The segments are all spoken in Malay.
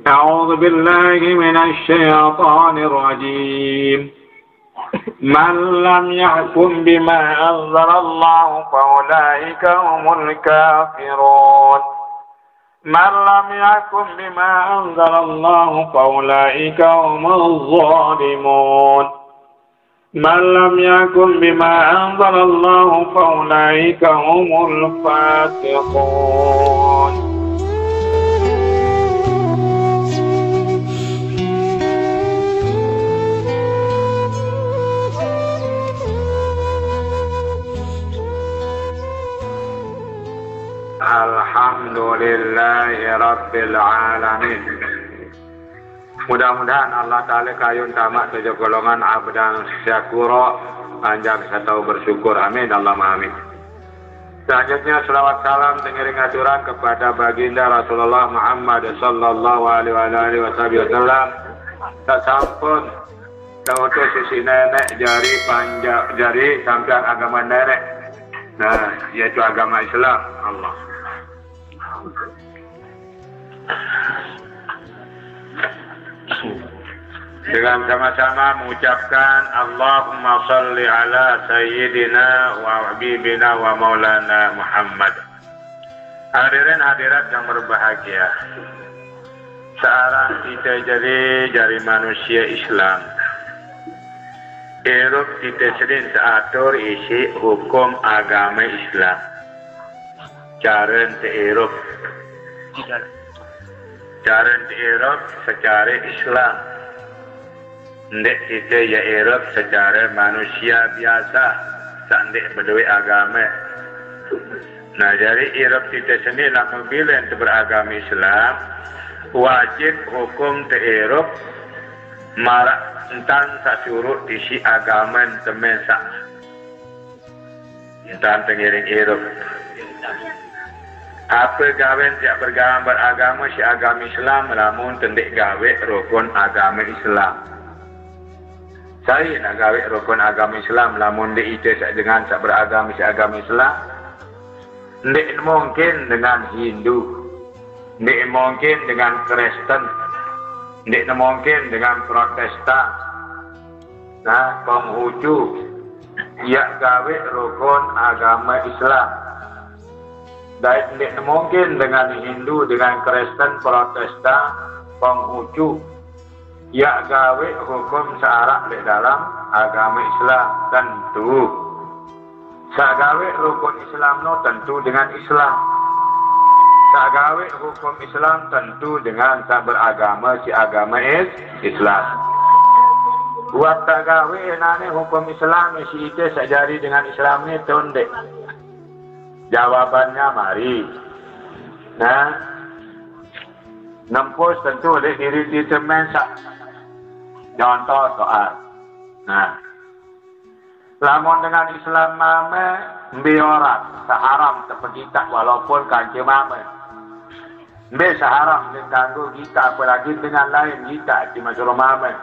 أعوذ بالله من الشيطان الرجيم من لم يحكم بما أنزل الله فأولئك هم الكافرون من لم يحكم بما أنزل الله فأولئك هم الظالمون من لم يحكم بما أنزل الله فأولئك هم الفاسقون. Alhamdulillahi Rabbil Alamin. Mudah-mudahan Allah Ta'ala kayun tamak tujuh golongan abdan syakura panjang atau bersyukur. Amin Allahumma amin. Selanjutnya selawat salam tengiring aturan kepada baginda Rasulullah Muhammad sallallahu alaihi wasallam. Tak sampun kautus sisi nenek jari panjang jari sampai agama nenek. Nah, yaitu agama Islam. Allah. Dengan sama-sama mengucapkan Allahumma salli ala sayyidina wa habibina wa maulana Muhammad. Hadirin hadirat yang berbahagia, sekarang kita jadi manusia Islam. Erup kita sering seatur isi hukum agama Islam. Cara Erup secara Islam. Ndek kita ya Eropa secara manusia biasa, sandek berdua agama. Nah, jadi Eropa kita sendiri nak memilih untuk beragama Islam, wajib hukum te Eropa marak entan sasurut isi agama temen sak. Entan tengiring Eropa. Apa gawe tiap bergambar agama si agama Islam, namun tendek gawe rukun agama Islam. Saya nak gawe rukun agama Islam, namun dia itu dengan tak beragama si agama Islam. Tidak mungkin dengan Hindu, tidak mungkin dengan Kristen, tidak mungkin dengan Protestan. Nah, Konghucu, ia gawe rukun agama Islam. Dan tidak mungkin dengan Hindu, dengan Kristen, Protestan, Konghucu. Ya gawe hukum syarak di dalam agama Islam tentu. Sagawe rukun Islam no tentu dengan Islam. Sagawe hukum Islam tentu dengan tak beragama si agama Islam. Buat sagawe nane hukum Islam si itu sajari dengan Islam ni tondek. Jawabannya mari. Nah, nempus tentu oleh diri kita mensak. Contoh soal. Nah, lamun dengan Islam mame biorat seharam terpegitak walaupun kanci mame. Be seharam diganggu kita apalagi dengan lain kita di masyarakat mame.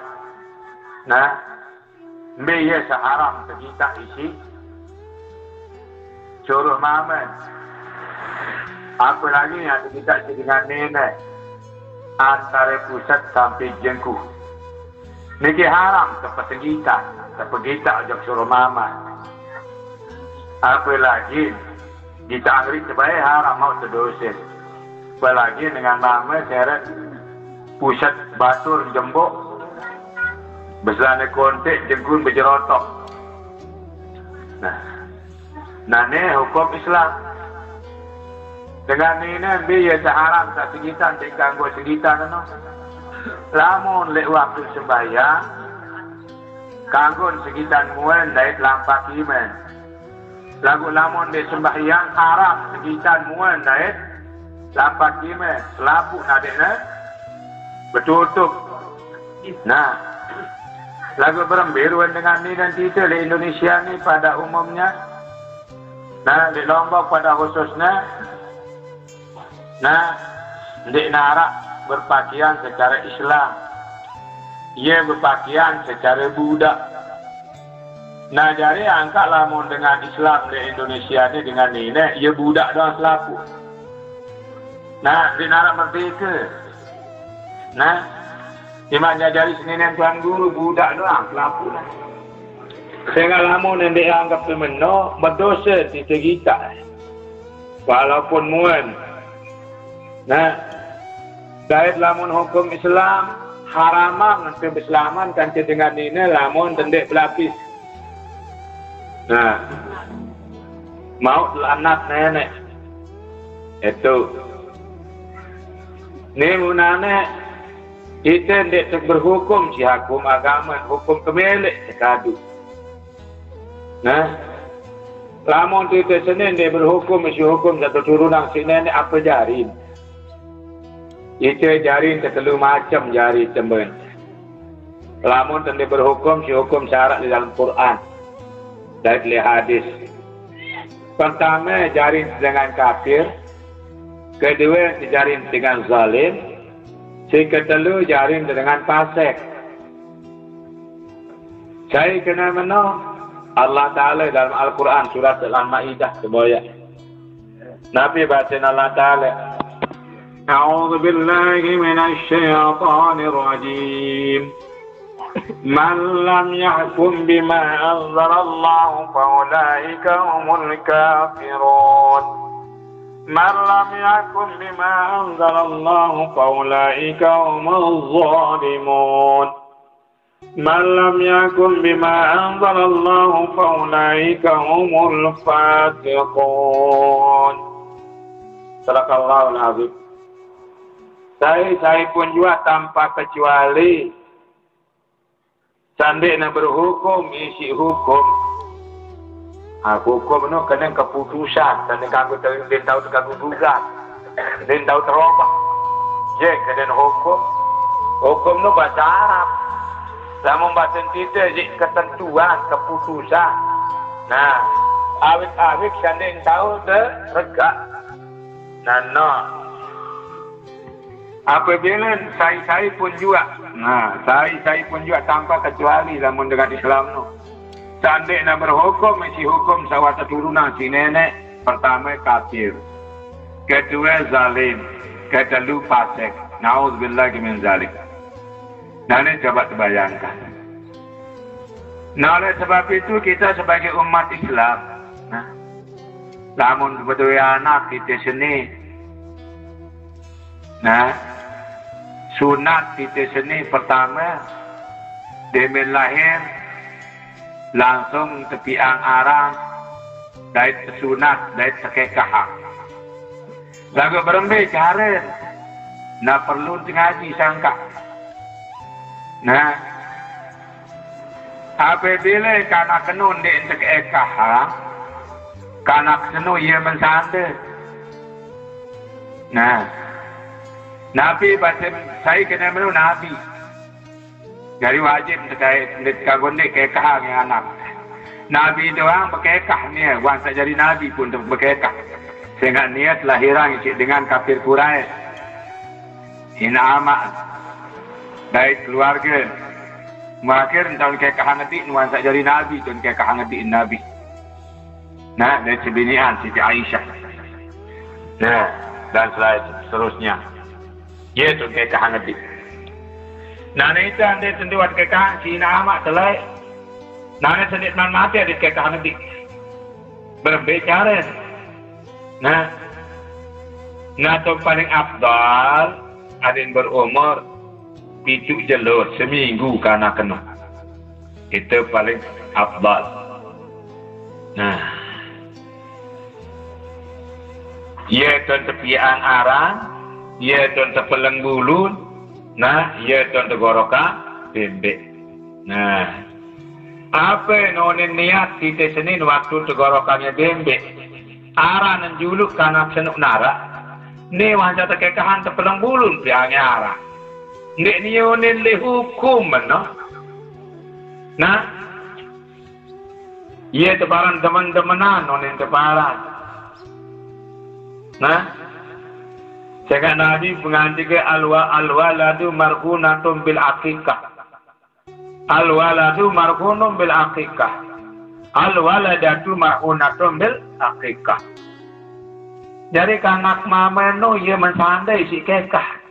Nah, be ye seharam terpegitak isi suruh mame. Apalagi yang kita dengan nenek antara pusat sampai jengkuh. Niki haram terpegita ojok suruh mama. Apalagi kita angri sebaik haram mau terdosis. Apalagi dengan mama seret pusat batur jembok besarnya kontek jengkun berjerotok. Nah ini hukum Islam. Dengan ini biaya seharam tak segitan tak ganggu segitan no. Lamun lek waktu sembahyang kanggun segitan muen dari lampak iman. Lagu lamun de sembahyang haram segitan muen dari lampak iman. Selapuk nadekna bertutup. Nah, lagu berembiruan dengan ni dan kita di Indonesia ni pada umumnya. Nah, di Lombok pada khususnya. Nah, di narak berpakaian secara Islam. Ia berpakaian secara Buddha. Nah, jadi angkat lamun dengan Islam di Indonesia ni dengan ini, ia Buddha doang selapu. Nah, di narak merdeka. Nah, cuma jajari Senin tuan guru budak doang pelaku lah. Sehingga lamun yang dianggap semeno berdosa di kita. Walaupun muan. Nah, dari lamun hukum Islam haraman untuk Islaman kan dengan ini lamun tendek pelapis. Nah, maut lanat nenek itu. Ini munane kita tidak berhukum si hukum agama, hukum kemilik sekadu. Nah, lamun kita Senin dia berhukum si hukum satu turunan si nenek apa jarin? Itu jarin terlalu macam jari temben. Lamun dia berhukum si hukum syarat di dalam Quran dari hadis. Pertama jarin dengan kafir. Kedua jarin dengan zalim. Si kedua jarin dengan fasik. Saya kena mana? Allah Ta'ala dalam Al-Quran surat Al-Ma'idah sebuah. Nabi baca Allah Ta'ala. A'udzu billahi minasy syaithanir rajim. Man lam yahkum bima anzalallahu faulaika humul kafirun. Man lam yakum bima anzalallahu faulaika humuz zalimun. Man lam yakum bima anzalallahu faulaika humul fasiqun. Sadaqallahul azim. Saya pun juga tanpa kecuali candik nak berhukum isi hukum. Hukum itu kena keputusan dan kamu tahu kamu duga dan tahu terobak. Je kena hukum itu bahasa Arab. Namun bahasa kita je ketentuan keputusan. Nah, awik candik tahu terregak. Nah, apabila saya pun juga. Nah, saya pun juga tanpa kecuali namun dengan Islam itu. Candik nak berhukum, isi hukum sawata turunan si nenek. Pertama kafir. Kedua zalim. Kedua fasik. Na'udzubillahi min zalik. Nah ini coba terbayangkan. Nah oleh sebab itu kita sebagai umat Islam. Nah, namun sebetulnya anak kita seni. Nah, sunat kita seni pertama. Demi lahir. Langsung tepiang arang dari sunat dari sekekah. Lagu berembe cara nak perlu ngaji sangka. Nah, apabila kanak kenun di sekekah, kanak senu ia mensanda. Nah, Nabi baca saya kena menu Nabi. Jadi wajib terkait kagonek kekah yang anak. Nabi doang berkekah ni, wan tak jadi Nabi pun berkekah. Sehingga niat lahiran dengan kafir Quraisy. Hina amat dari keluarga. Makhir tahun kekah nanti wan tak jadi Nabi pun kekah nanti Nabi. Nah, dari sebinian Siti Aisyah. Nah, dan seterusnya. Ia tu kekah nanti. Nah, itu anda tentu ada kekah, Cina amat selai. Nah, ini sendiri man mati ada kekah nanti. Berbicara. Nah, tu paling afdal, ada yang berumur, pitu jalur, seminggu karena kena. Itu paling afdal. Nah, ia tuan tepian arang, ia tuan tepelang bulun, nah, ia tuan tegoroka bembek. Nah, apa nonin niat kita Senin waktu tegorokannya bembek. Arah dan juluk karena senuk nara. Ni wajah terkekahan terpelang bulun piangnya arah. Nek ni nonin le hukum mana? Nah, ia tebaran teman-temanan nonin tebaran. Nah, Jangan Nabi menganjurkan al-waladu marhunatun bil aqiqah. Al-waladu marhunun bil aqiqah. Al-waladatu marhunatun bil aqiqah. Jadi kanak mama no ia mensandai si kekah.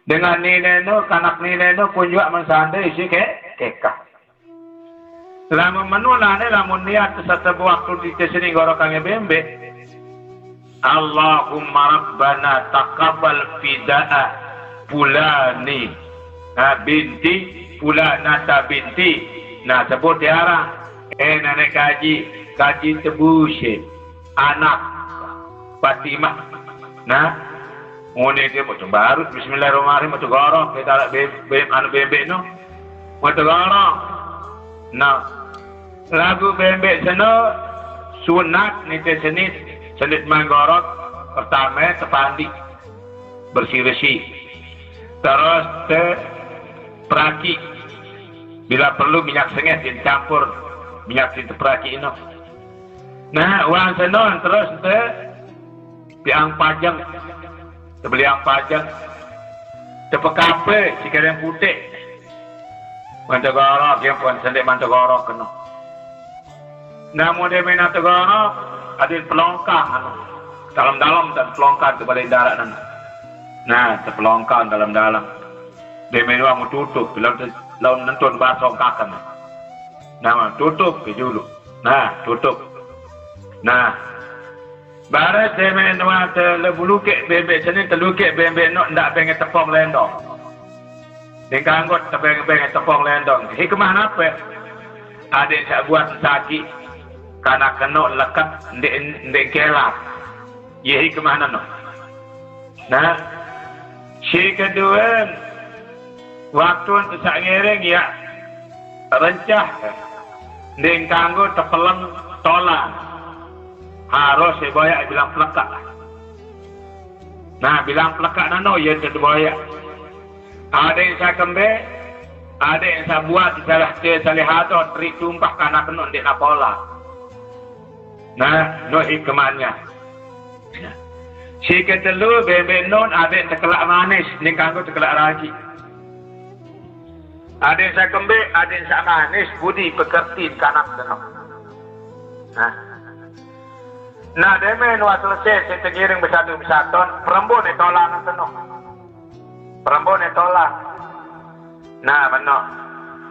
Dengan nilai no, kanak nilai no pun juga mensandai si kekah. Selama menulah ni lamun niat satu waktu di sini gorokannya bembe. Allahumma rabbana taqabbal fida'a fulani binti fulanata binti. Nah sebut tiara. Nenek kaji tebusin anak Fatimah. Nah, ngone dia macam baru bismillahirrahmanirrahim macam gorong kita nak bebek no. Macam gorong. Nah, lagu bebek sana sunat ni senis manggorok pertama tepandi bersih-bersih. Terus peraki. Bila perlu minyak sengit dicampur minyak terperaki ini. Nah, uang senon terus piang pajang. Beli yang pajang. Tepekape jika yang putih. Mantagorok yang pun sendiri mantagorok kena. Namun dia main mantagorok ada pelongkang dalam-dalam dan pelongkang kepada darat nana. Nah, terpelongkang dalam-dalam. Dia main mau tutup bila lawan nonton basong kakan. Nah, tutup ke dulu. Nah, tutup. Nah, barat saya main lebulukik bebek sini terlukik bebek nak ndak pengen tepung lendong. Dengan anggot pengen tepung lendong. Hikmah apa? Ada yang buat sakit karena kena lekat ndek kelap. Ye hikmah nano. Nah, si kedua waktu untuk sak ngereng ya rencah deng kanggo tepelang tolan harus boyak bilang pelekak. Nah bilang pelekak nano ya terboyak. Ada yang saya kembe, ada yang saya buat salah salihado tri tumpah karena kena dek napola. Nah no hikmahnya. Si ketelu bebe non ada yang terkelak manis deng kanggo terkelak raji. Ada yang saya kembe, ada yang saya manis, budi pekerti kanak tenok. Nah, demen waktu selesai, saya tergiring bersatu, perempuan itu tolak tenok. Perempuan itu tolak. Nah, benar.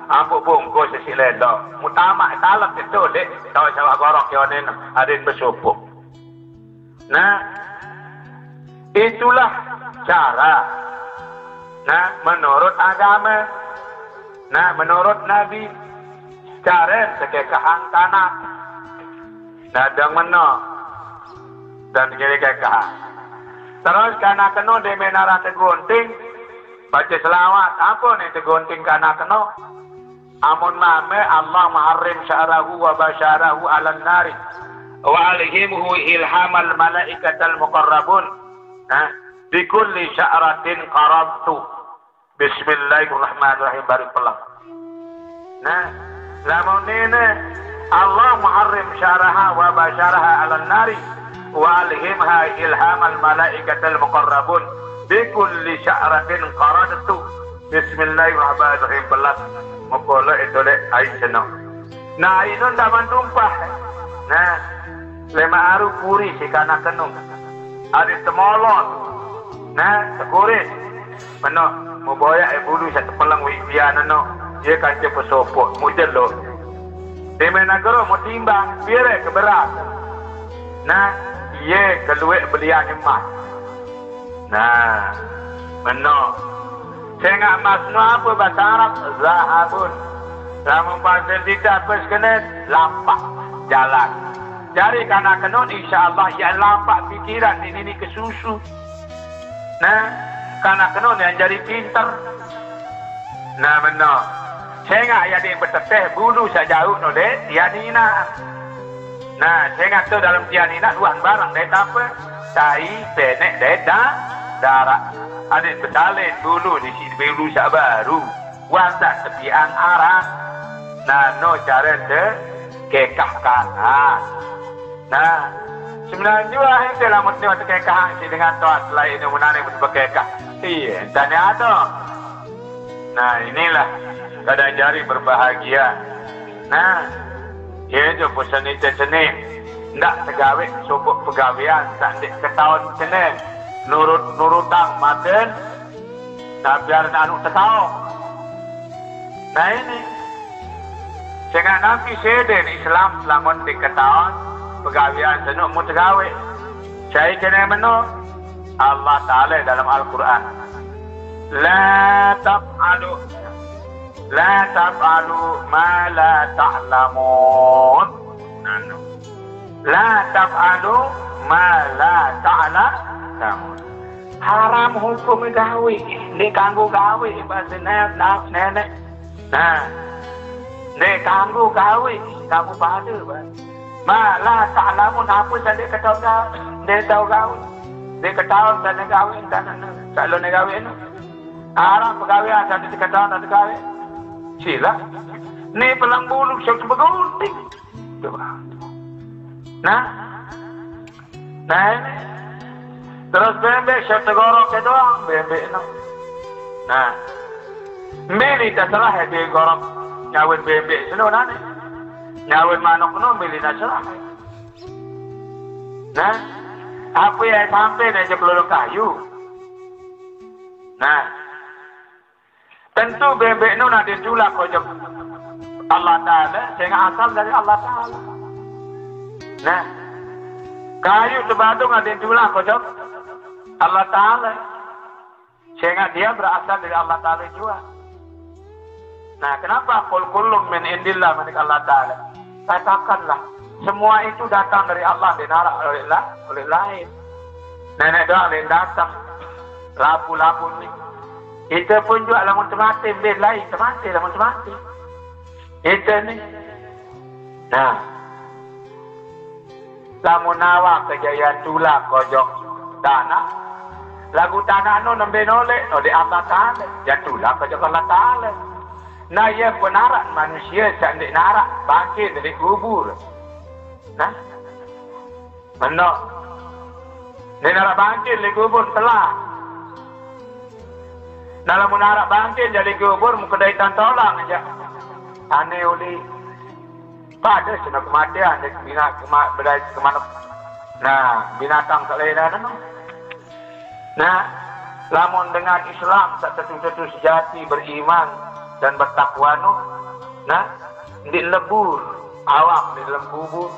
Ampuk bungkus sisi ledok. Mutama talak itu, dek. Tahu saya gorok yonin, ada yang bersupuk. Nah, itulah cara. Nah, menurut agama. Nah, menurut Nabi, cara sekekahan kanak. Nah, dan mana? Dan kekekahan. Terus kanak kena di menara tegunting, baca selawat. Apa nih tegunting kanak kena? Amun mame Allah ma'arrim sya'rahu wa basyarahu ala nari. Wa alihimhu ilhamal malaikatal muqarrabun. Bikulli sya'ratin qarabtu. Bismillahirrahmanirrahim baru pelang. Nah, lamun ini Allah muharrim syaraha wa basyaraha ala nari wa alhimha ilhamal malaikatal muqarrabun bikulli sya'ratin qaradtu. Bismillahirrahmanirrahim pelang. Mukolo itu le aisyana. Nah, itu ndak mantumpah. Nah, lema aru kuri si kana kenung. Ada temolon. Nah, sekuri. Mana mau boyak bulu satu pelang wibian no dia kaca pesopok mujelo demi negara mau timbang biar keberat. Nah ia keluar belian emas. Nah mana saya nggak emas no apa bahasa Arab zahabun. Namun bahasa tidak pas kena lampak jalan. Jadi karena kena insyaAllah ya lampak pikiran ini kesusu. Nah karena kena yang jadi pintar. Nah benar. Saya nggak ada yang berteteh bulu sejauh no deh tianina. Nah saya nggak tahu dalam tianina luan barang deh apa. Tai penek deh darah. Ada yang bersalin bulu di sini bulu baru. Wanda tepian arah. Nah no cara deh kekah kanan. Nah sebenarnya juga yang dalam waktu kekah dengan tuan lain yang menarik untuk kekah. Iya, tanya ada. Nah inilah kadang jari berbahagia. Nah, ia je pesan itu Senin. Ndak tegawe sopok pegawaian tak dek ketahuan Senin. Nurutang maten Nah biar anu tahu. Nah ini sehingga Nabi seden Islam selamat diketahuan pegawian senuk mutagawe. Saya kena menuk Allah Ta'ala dalam Al-Quran. La taf'alu ma la ta'lamun. La taf'alu ma la ta'lamun. Haram hukum gawe, dikanggu gawe bahasa nenek. Nah, dikanggu gawe, kamu pada malah ta'lamun apa saja ketahuan, dia tahu gawe, dia ketahuan saja gawe, kalau nak gawe ni, haram pegawai saja diketahuan ada gawe, sila, ni pelang bulu syok bergunting, nah ini. Terus bebek syok tegorok ke doang, bebek no. Nah, milih terserah dia gorok nyawin bebek seno nane. Nyawin manok no milih terserah. Nah, apa yang sampai dari peluru kayu. Nah, tentu bebek no nanti julak kojok Allah Ta'ala, sehingga asal dari Allah Ta'ala. Nah, kayu sebadung nanti julak kojok Allah Ta'ala, sehingga dia berasal dari Allah Ta'ala juga. Nah, kenapa qul kullum min indillah milik Allah Ta'ala? Katakanlah semua itu datang dari Allah, dinarak oleh lain. Nenek doang yang datang lapu-lapu ni. Itu pun juga lamun temati bin lain temati lamun temati. Itu ni. Nah, lamun nawa kejayaan tulak kojok tanah. Lagu tanah no nembe nolek no di Allah Ta'ala jatuhlah ke Allah Ta'ala. Nah ia penarak manusia candik narak bangkit dari kubur. Nah menok dia narak bangkit dari kubur telah. Dalam menarak bangkit dari kubur muka daitan tolong aja aneh oleh pada senang kematian berdaya kemana. Nah binatang tak lain ada no. Nah, lamun dengan Islam tak tentu sejati beriman dan bertakwa no. Nah, di lebur awak di dalam kubur.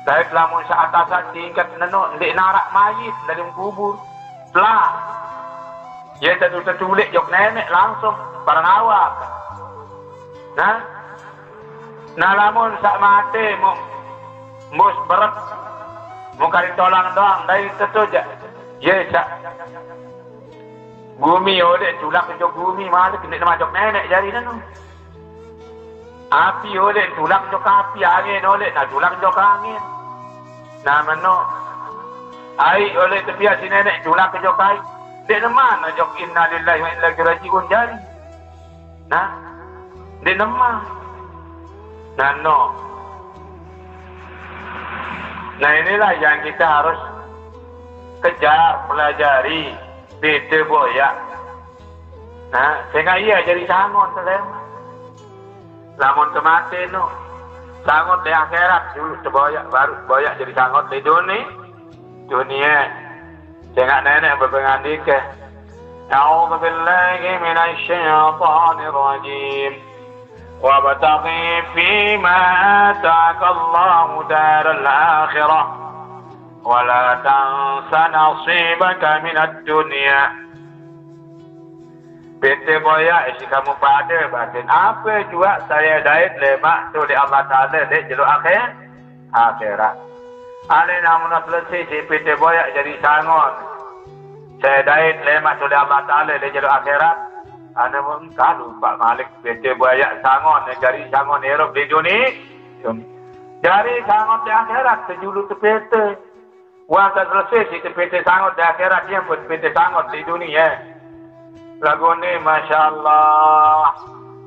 Baik lamun seatasan tingkat neno di narak mayit dalam kubur. Telah. Ya tentu tulik jok nenek langsung barang awak. Nah, lamun sak mati mus berat mau kari tolong doang dari tentu je. Ya, bumi oleh tulak kejok bumi malah kena macam nenek jari dah no. Api oleh tulak kejok api, angin oleh nak tulak kejok angin. Nah mano, air oleh tepiak si nenek tulak kejok air. Dia mana jok inna lillahi wa inna ilaihi raji'un jari. Nah, dia nama. Nah no. Nah inilah yang kita harus kejar, pelajari, beda boyak. Nah, sehingga ia jadi sangon selama. Lamun kemati no, sangon di akhirat dulu terboyak, baru boyak jadi sangon di dunia. Sehingga nenek berpengandik ke, A'udzu billahi minasy syaithanir rajim. Wa bataghi fima ataka Allahu daral akhirah. Wala tansa nasibaka minad dunya. Bete boya isi kamu pada batin apa juga saya dait lemak tu di Allah Ta'ala di jalur akhirat. Ale namun selesai si bete boya jadi sangon. Saya dait lemak tu di Allah Ta'ala di jalur akhirat. Anda pun kalau Pak Malik bete boya sangon jadi sangon erok di dunia. Jadi sangon di akhirat sejulu tepete. Wang tak selesai si tepete sangot di akhirat dia pun tepete sangot di dunia. Lagu ni Masya Allah.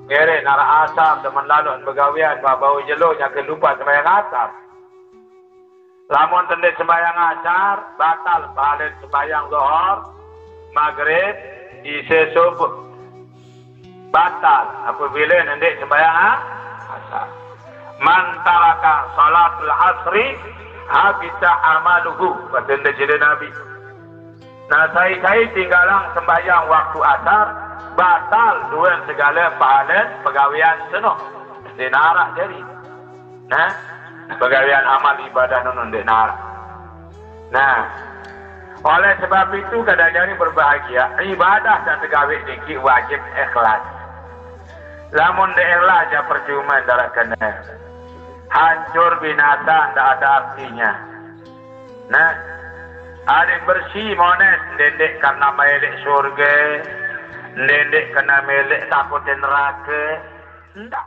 Ngere nara asam teman lalu begawian bau jelurnya kelupa sembahyang asar. Lamun tendek sembahyang asar batal balik sembahyang zuhur, maghrib, isya subuh. Batal apabila tendek sembahyang asar. Man taraka salatul asri habita amaluhu, kata Nabi. Nah, saya tinggalang sembahyang waktu asar, batal dua segala pahala pegawaian senuh. Di narak jadi. Nah, pegawaian amal ibadah nun di narak. Nah, oleh sebab itu kadang-kadang berbahagia, ibadah dan tegawai diki wajib ikhlas. Lamun de ikhlas ya percuma darah kena. Hancur binasa tidak ada artinya. Nah, ada bersih mones dendek karena milik surga, dendek karena milik takut neraka. Tidak.